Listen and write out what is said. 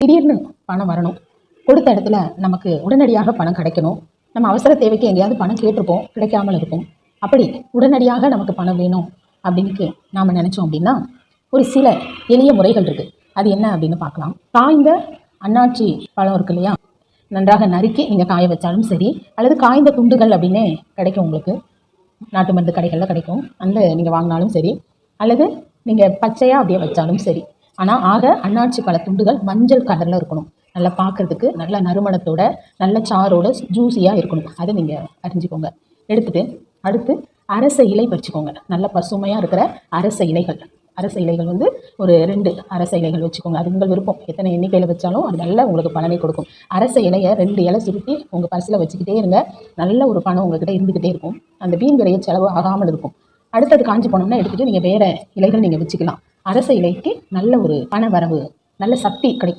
திடீர்னு பணம் வரணும், கொடுத்த இடத்துல நமக்கு உடனடியாக பணம் கிடைக்கணும். நம்ம அவசர தேவைக்கு எங்கேயாவது பணம் கேட்டிருப்போம், கிடைக்காமல் இருக்கும். அப்படி உடனடியாக நமக்கு பணம் வேணும் அப்படின்னு நாம் நினச்சோம் அப்படின்னா ஒரு சில எளிய முறைகள் இருக்குது. அது என்ன அப்படின்னு பார்க்கலாம். காய்ந்த அன்னாச்சி பழம் இருக்கு இல்லையா, நன்றாக நறுக்கி நீங்கள் காய வச்சாலும் சரி, அல்லது காய்ந்த துண்டுகள் அப்படின்னே கிடைக்கும். உங்களுக்கு நாட்டு மருந்து கடைகளில் கிடைக்கும், அந்த நீங்கள் வாங்கினாலும் சரி, அல்லது நீங்கள் பச்சையாக அப்படியே வச்சாலும் சரி. ஆனால் அன்னாச்சி பழ துண்டுகள் மஞ்சள் கலரில் இருக்கணும். நல்லா பார்க்குறதுக்கு நல்ல நறுமணத்தோட நல்ல சாரோட ஜூஸியாக இருக்கணும். அதை நீங்கள் அறிஞ்சிக்கோங்க. எடுத்துகிட்டு அடுத்து அரச இலை வச்சுக்கோங்க. நல்ல பசுமையாக இருக்கிற அரச இலைகள். அரச இலைகள் ஒரு 2 அரச இலைகள் வச்சுக்கோங்க. அது உங்கள் விருப்பம், எத்தனை எண்ணிக்கையில் வச்சாலும் அது நல்ல உங்களுக்கு பலனை கொடுக்கும். அரச இலையை 2 இலை சுருட்டி உங்கள் பர்ஸில் வச்சுக்கிட்டே இருங்க. நல்ல ஒரு பணம் உங்கள்கிட்ட இருந்துக்கிட்டே இருக்கும். அந்த வீண் விரைய செலவு ஆகாமல் இருக்கும். அடுத்தது காஞ்சி போனோம்னா எடுத்துகிட்டு நீங்கள் வேறு இலைகள் நீங்கள் வச்சுக்கலாம். அரச இலைக்கு நல்ல ஒரு பண வரவு, நல்ல சக்தி கிடைக்கும்.